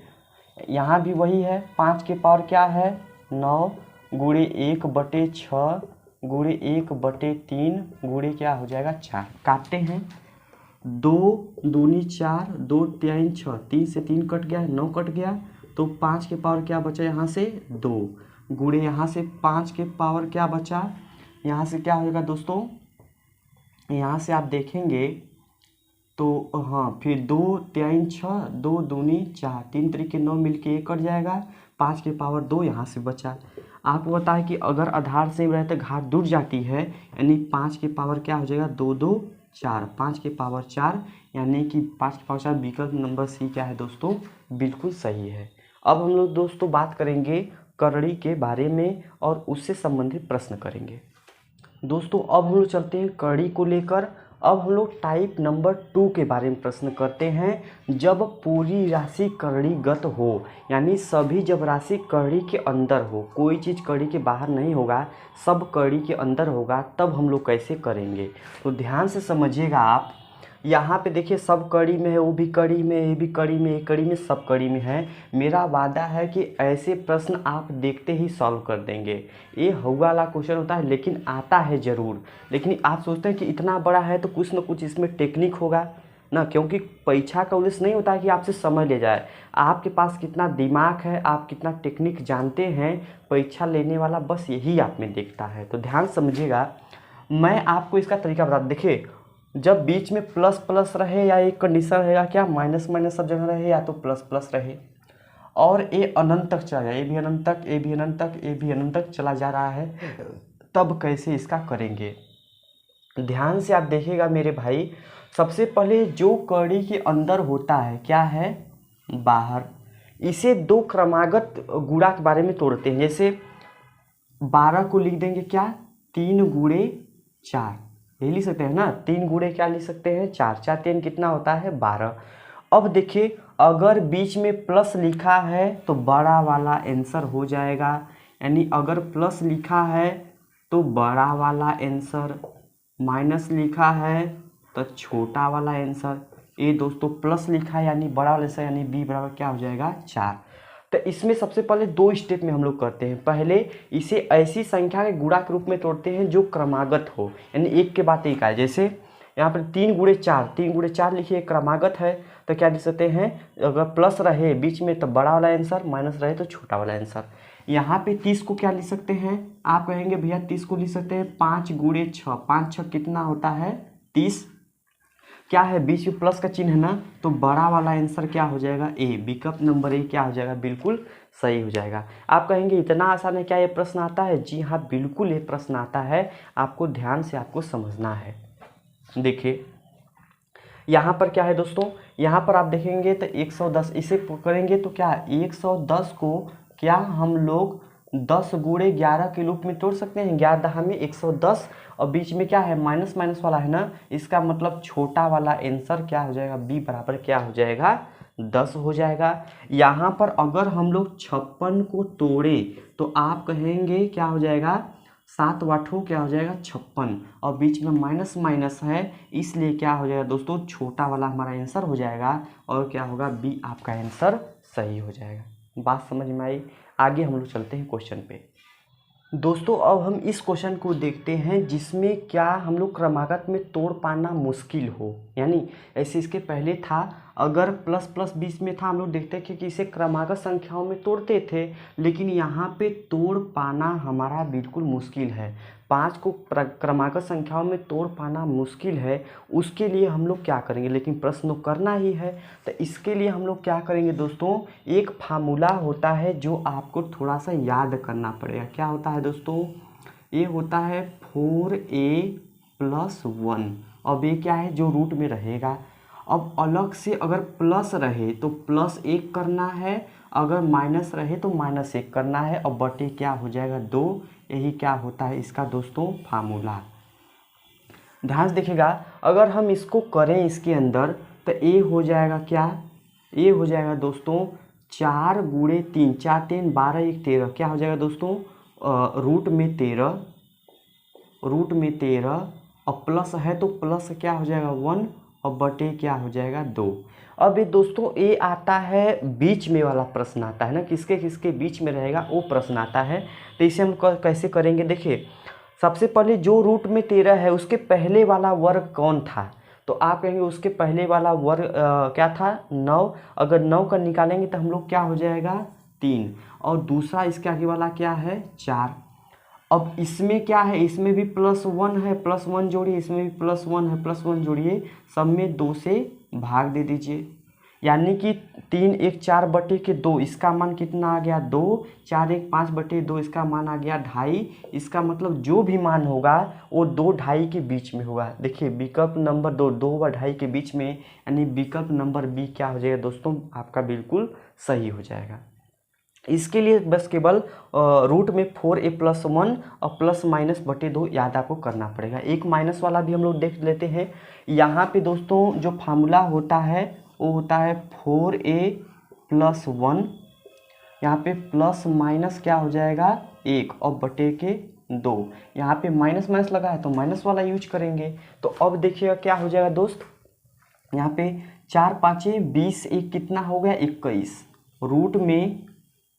यहाँ भी वही है 5 के पावर क्या है 9, गुणे 1 बटे 6, गुणे 1 बटे 3, गुणे क्या हो जाएगा 4। काटते हैं 2 दूनी 4, 2 3 6, 3 से 3 कट गया, 9 कट गया, तो 5 के पावर क्या बचा यहाँ से 2, गुणे यहाँ से 5 के पावर क्या बचा, यहाँ से क्या होगा दोस्तों, यहाँ से आप देखेंगे तो हाँ फिर 2 3 6, 2 दूनी 4, 3 तरीके 9 मिलके 1 कट जाएगा, 5 के पावर 2 यहाँ से बचा। आपको पता है कि अगर आधार सेम रहे तो घात जुड़ जाती है, यानी 5 के पावर क्या हो जाएगा 2 2 4, 5 के पावर 4, यानी कि 5 के पावर 4 विकल्प नंबर सी क्या है दोस्तों बिल्कुल सही है। अब हम लोग दोस्तों बात करेंगे करड़ी के बारे में और उससे संबंधित प्रश्न करेंगे। दोस्तों अब हम लोग चलते हैं करड़ी को लेकर। अब हम लोग टाइप नंबर 2 के बारे में प्रश्न करते हैं। जब पूरी राशि कड़ीगत हो, यानी सभी जब राशि कड़ी के अंदर हो, कोई चीज़ कड़ी के बाहर नहीं होगा, सब कड़ी के अंदर होगा, तब हम लोग कैसे करेंगे। तो ध्यान से समझिएगा आप, यहाँ पे देखिए सब कड़ी में है, वो भी कड़ी में, ये भी कड़ी में, ये कड़ी में, सब कड़ी में है। मेरा वादा है कि ऐसे प्रश्न आप देखते ही सॉल्व कर देंगे। ये हवा वाला क्वेश्चन होता है लेकिन आता है ज़रूर, लेकिन आप सोचते हैं कि इतना बड़ा है तो कुछ ना कुछ इसमें टेक्निक होगा, ना, क्योंकि परीक्षा का उद्देश्य नहीं होता है कि आपसे समय ले जाए, आपके पास कितना दिमाग है, आप कितना टेक्निक जानते हैं, परीक्षा लेने वाला बस यही आप में देखता है। तो ध्यान समझिएगा, मैं आपको इसका तरीका बता, देखिए जब बीच में प्लस प्लस रहे या एक कंडीशन रहेगा क्या, माइनस माइनस सब जगह रहे या तो प्लस प्लस रहे, और ए अनंत तक चला जाए, ए भी अनंत तक, ए भी अनंत तक, ए भी अनंत तक चला जा रहा है, तब कैसे इसका करेंगे। ध्यान से आप देखिएगा मेरे भाई, सबसे पहले जो कड़ी के अंदर होता है क्या है, बाहर, इसे दो क्रमागत गुणा के बारे में तोड़ते हैं। जैसे 12 को लिख देंगे क्या, 3 गुणे 4, यही लिख सकते हैं ना, 3 गुणे क्या लिख सकते हैं, 4, 4 3 कितना होता है, 12। अब देखिए अगर बीच में प्लस लिखा है तो बड़ा वाला आंसर हो जाएगा, यानी अगर प्लस लिखा है तो बड़ा वाला आंसर, माइनस लिखा है तो छोटा वाला आंसर। ये दोस्तों प्लस लिखा है यानी बड़ा वाला आंसर, यानी बी बराबर क्या हो जाएगा, 4। तो इसमें सबसे पहले 2 स्टेप में हम लोग करते हैं। पहले इसे ऐसी संख्या के गुणा के रूप में तोड़ते हैं जो क्रमागत हो, यानी एक के बाद एक आए। जैसे यहाँ पर 3 गुणे 4, 3 गुणे 4 लिखिए, क्रमागत है तो क्या लिख सकते हैं, अगर प्लस रहे बीच में तो बड़ा वाला आंसर, माइनस रहे तो छोटा वाला आंसर। यहाँ पे 30 को क्या लिख सकते हैं, आप कहेंगे भैया 30 को लिख सकते हैं 5 गुणे 6, 5 6 कितना होता है, 30। क्या है, बीच में प्लस का चिन्ह है ना, तो बड़ा वाला आंसर क्या हो जाएगा, ए, विकल्प नंबर ए क्या हो जाएगा, बिल्कुल सही हो जाएगा। आप कहेंगे इतना आसान है क्या ये प्रश्न आता है, जी हाँ बिल्कुल ये प्रश्न आता है, आपको ध्यान से आपको समझना है। देखिए यहाँ पर क्या है दोस्तों, यहाँ पर आप देखेंगे तो 110, इसे करेंगे तो क्या 110 को क्या हम लोग 10 गुणे 11 के रूप में तोड़ सकते हैं, 11 दहा में 110, और बीच में क्या है माइनस माइनस वाला है ना, इसका मतलब छोटा वाला आंसर क्या हो जाएगा, बी बराबर क्या हो जाएगा, 10 हो जाएगा। यहाँ पर अगर हम लोग 56 को तोड़े तो आप कहेंगे क्या हो जाएगा, 7 वाठों क्या हो जाएगा 56, और बीच में माइनस माइनस है, इसलिए क्या हो जाएगा दोस्तों, छोटा वाला हमारा आंसर हो जाएगा, और क्या होगा, बी आपका आंसर सही हो जाएगा। बात समझ में आई। आगे हम लोग चलते हैं क्वेश्चन पे। दोस्तों अब हम इस क्वेश्चन को देखते हैं जिसमें क्या हम लोग क्रमागत में तोड़ पाना मुश्किल हो, यानी ऐसे इसके पहले था अगर प्लस प्लस बीच में था, हम लोग देखते हैं कि इसे क्रमागत संख्याओं में तोड़ते थे, लेकिन यहाँ पे तोड़ पाना हमारा बिल्कुल मुश्किल है। 5 को क्रमागत संख्याओं में तोड़ पाना मुश्किल है, उसके लिए हम लोग क्या करेंगे, लेकिन प्रश्न तो करना ही है, तो इसके लिए हम लोग क्या करेंगे दोस्तों, एक फार्मूला होता है जो आपको थोड़ा सा याद करना पड़ेगा। क्या होता है दोस्तों, ये होता है 4a+1, अब ये क्या है जो रूट में रहेगा। अब अलग से अगर प्लस रहे तो +1 करना है, अगर माइनस रहे तो -1 करना है, और बटे क्या हो जाएगा 2, यही क्या होता है इसका दोस्तों फार्मूला। ध्यान से देखिएगा, अगर हम इसको करें इसके अंदर तो ए हो जाएगा क्या, ए हो जाएगा दोस्तों 4 गुणे 3, 4 3 12 1 13, क्या हो जाएगा दोस्तों रूट में 13, रूट में 13, और प्लस है तो प्लस क्या हो जाएगा 1, और बटे क्या हो जाएगा 2। अब ये दोस्तों ये आता है बीच में वाला प्रश्न आता है ना, किसके किसके बीच में रहेगा वो प्रश्न आता है। तो इसे हम कैसे करेंगे, देखिए सबसे पहले जो रूट में 13 है उसके पहले वाला वर्ग कौन था, तो आप कहेंगे उसके पहले वाला वर्ग क्या था 9, अगर 9 का निकालेंगे तो हम लोग क्या हो जाएगा 3, और दूसरा इसके आगे वाला क्या है 4। अब इसमें क्या है, इसमें भी +1 है, +1 जोड़िए, इसमें भी +1 है, +1 जोड़िए, सब में 2 से भाग दे दीजिए, यानी कि 3 1 4 बटे के 2, इसका मान कितना आ गया 2, 4 1 5 बटे 2, इसका मान आ गया 2.5, इसका मतलब जो भी मान होगा वो 2 2.5 के बीच में होगा। देखिए विकल्प नंबर 2 2 व 2.5 के बीच में, यानी विकल्प नंबर बी क्या हो जाएगा दोस्तों आपका बिल्कुल सही हो जाएगा। इसके लिए बस केवल रूट में 4a+1 और प्लस माइनस बटे 2 याद आपको करना पड़ेगा। एक माइनस वाला भी हम लोग देख लेते हैं। यहाँ पे दोस्तों जो फार्मूला होता है वो होता है 4a+1, यहाँ पे प्लस माइनस क्या हो जाएगा 1 और बटे के 2, यहाँ पे माइनस माइनस लगा है तो माइनस वाला यूज करेंगे। तो अब देखिएगा क्या हो जाएगा दोस्त, यहाँ पे 4 5 20, 1 कितना हो गया 21, रूट में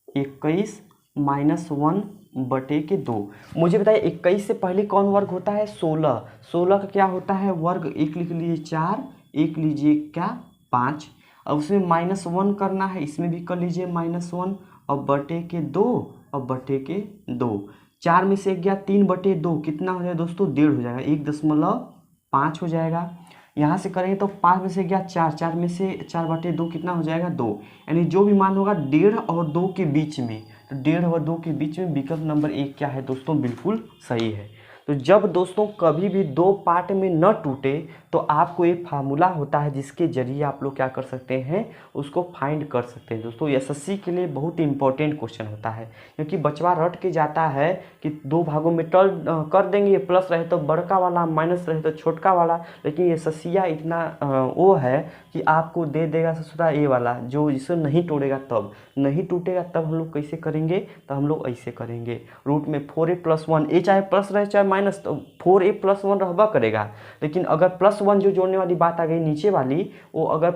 21 -1 बटे के 2। मुझे बताइए 21 से पहले कौन वर्ग होता है 16, 16 का क्या होता है वर्ग, एक लिख लीजिए 4, एक लीजिए क्या 5, अब उसमें -1 करना है, इसमें भी कर लीजिए -1, और बटे के 2 और बटे के 2, 4 में से 1 गया 3/2, कितना हो जाएगा दोस्तों 1.5 हो जाएगा, 1.5 हो जाएगा। यहाँ से करेंगे तो 5 में से गया 4, 4 में से 4/2 कितना हो जाएगा 2, यानी जो भी मान होगा 1.5 और 2 के बीच में, तो 1.5 और 2 के बीच में विकल्प नंबर 1 क्या है दोस्तों, बिल्कुल सही है। तो जब दोस्तों कभी भी 2 पार्ट में न टूटे तो आपको एक फार्मूला होता है जिसके जरिए आप लोग क्या कर सकते हैं, उसको फाइंड कर सकते हैं। दोस्तों एसएससी के लिए बहुत इंपॉर्टेंट क्वेश्चन होता है, क्योंकि बचवा रट के जाता है कि 2 भागों में टर्न कर देंगे, प्लस रहे तो बड़का वाला, माइनस रहे तो छोटका वाला, लेकिन एसएससी इतना वो है कि आपको दे देगा ससुरा ए वाला, जो इसे नहीं तोड़ेगा तब नहीं टूटेगा, तब हम लोग कैसे करेंगे, तो हम लोग ऐसे करेंगे, रूट में 4a + 1, ए चाहे प्लस रहे चाहे माइनस, तो 4a + 1 रहबा करेगा, लेकिन अगर +1 जो जोड़ने वाली बात आ गई नीचे वाली, वो अगर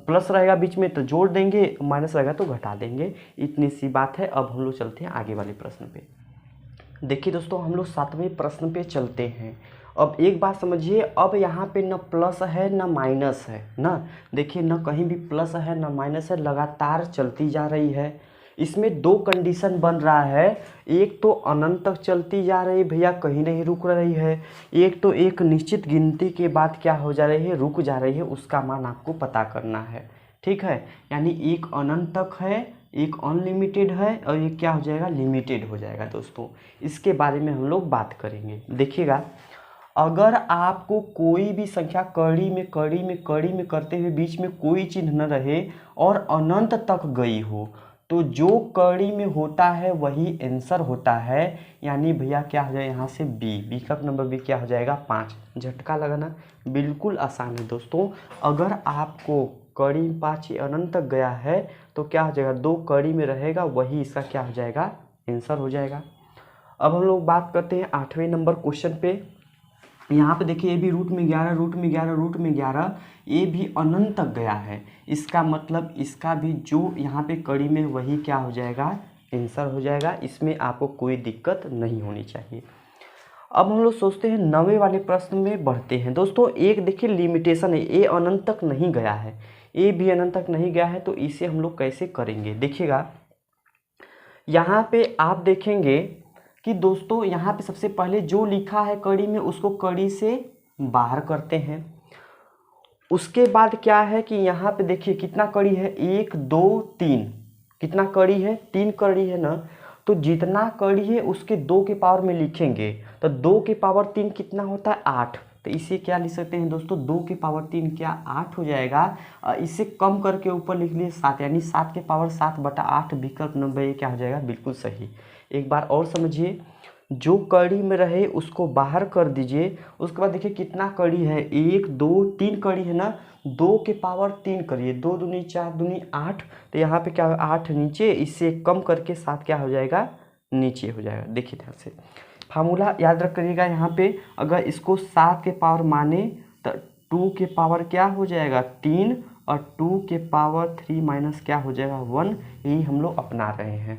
प्लस रहेगा बीच में तो जोड़ देंगे, माइनस रहेगा तो घटा देंगे, इतनी सी बात है। अब हम लोग चलते हैं आगे वाले प्रश्न पे। देखिए दोस्तों हम लोग 7वें प्रश्न पे चलते हैं। अब एक बात समझिए, अब यहाँ पे न प्लस है न माइनस है ना, देखिए न कहीं भी प्लस है न माइनस है, लगातार चलती जा रही है। इसमें 2 कंडीशन बन रहा है, एक तो अनंत तक चलती जा रही है भैया, कहीं नहीं रुक रही है, एक तो एक निश्चित गिनती के बाद क्या हो जा रही है, रुक जा रही है, उसका मान आपको पता करना है। ठीक है, यानी एक अनंत तक है, एक अनलिमिटेड है, और एक क्या हो जाएगा, लिमिटेड हो जाएगा। दोस्तों इसके बारे में हम लोग बात करेंगे। देखिएगा, अगर आपको कोई भी संख्या कड़ी में कड़ी में कड़ी में करते हुए बीच में कोई चिन्ह न रहे और अनंत तक गई हो, तो जो कड़ी में होता है वही आंसर होता है, यानी भैया क्या हो जाएगा यहाँ से बी, विकल्प नंबर बी क्या हो जाएगा 5। झटका लगाना बिल्कुल आसान है दोस्तों, अगर आपको कड़ी में 5 अनंत तक गया है तो क्या हो जाएगा, 2 कड़ी में रहेगा वही इसका क्या हो जाएगा, आंसर हो जाएगा। अब हम लोग बात करते हैं 8वें नंबर क्वेश्चन पे। यहाँ पे देखिए, ये भी रूट में 11, रूट में 11, रूट में 11, ये भी अनंत तक गया है, इसका मतलब इसका भी जो यहाँ पे कड़ी में वही क्या हो जाएगा, आंसर हो जाएगा। इसमें आपको कोई दिक्कत नहीं होनी चाहिए। अब हम लोग सोचते हैं 9वें वाले प्रश्न में बढ़ते हैं। दोस्तों एक देखिए लिमिटेशन है, ये अनंत तक नहीं गया है, ये भी अनंत तक नहीं गया है, तो इसे हम लोग कैसे करेंगे। देखिएगा यहाँ पे आप देखेंगे कि दोस्तों यहाँ पे सबसे पहले जो लिखा है कड़ी में उसको कड़ी से बाहर करते हैं। उसके बाद क्या है कि यहाँ पे देखिए कितना कड़ी है, 1 2 3, कितना कड़ी है, 3 कड़ी है ना, तो जितना कड़ी है उसके 2 के पावर में लिखेंगे, तो 2 के पावर 3 कितना होता है 8, तो इसे क्या लिख सकते हैं दोस्तों, 2 के पावर 3 क्या 8 हो जाएगा। इसे कम करके ऊपर लिख लिए 7, यानी 7 के पावर 7/8, विकल्प नंबर ए क्या हो जाएगा, बिल्कुल सही। एक बार और समझिए, जो कड़ी में रहे उसको बाहर कर दीजिए, उसके बाद देखिए कितना कड़ी है, 1 2 3 कड़ी है ना, 2 के पावर 3 करिए, 2 दूनी 4 दूनी 8, तो यहाँ पे क्या हो 8 नीचे, इससे कम करके 7 क्या हो जाएगा, नीचे हो जाएगा। देखिए ध्यान से फार्मूला याद रख करिएगा, यहाँ पे अगर इसको 7 के पावर माने तो 2 के पावर क्या हो जाएगा 3, और 2 के पावर 3 माइनस क्या हो जाएगा 1, यही हम लोग अपना रहे हैं।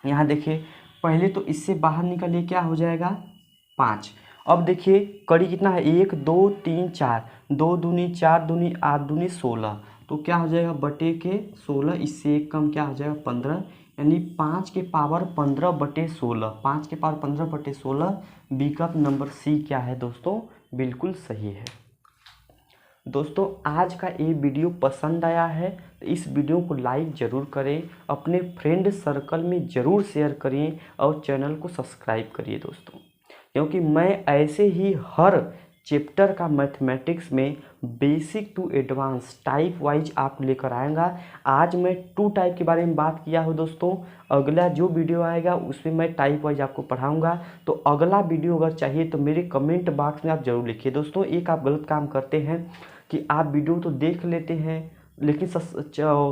यहाँ देखिए पहले तो इससे बाहर निकलिए, क्या हो जाएगा 5। अब देखिए कड़ी कितना है, 1 2 3 4, 2 दूनी 4 दूनी 8 दूनी 16, तो क्या हो जाएगा बटे के 16, इससे एक कम क्या हो जाएगा 15, यानी 5 के पावर 15/16, 5 के पावर 15/16, विकल्प नंबर सी क्या है दोस्तों, बिल्कुल सही है। दोस्तों आज का ये वीडियो पसंद आया है तो इस वीडियो को लाइक ज़रूर करें, अपने फ्रेंड सर्कल में ज़रूर शेयर करिए और चैनल को सब्सक्राइब करिए दोस्तों, क्योंकि मैं ऐसे ही हर चैप्टर का मैथमेटिक्स में basic to advance type wise आप लेकर आएगा। आज मैं 2 टाइप के बारे में बात किया हूँ दोस्तों, अगला जो वीडियो आएगा उसमें मैं टाइप वाइज आपको पढ़ाऊँगा। तो अगला वीडियो अगर चाहिए तो मेरे कमेंट बॉक्स में आप ज़रूर लिखिए। दोस्तों एक आप गलत काम करते हैं कि आप वीडियो तो देख लेते हैं लेकिन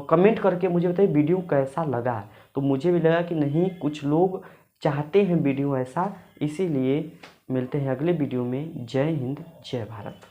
कमेंट करके मुझे बताइए वीडियो कैसा लगा, तो मुझे भी लगा कि नहीं कुछ लोग चाहते हैं वीडियो ऐसा, इसीलिए मिलते हैं अगले वीडियो में। जय हिंद जय भारत।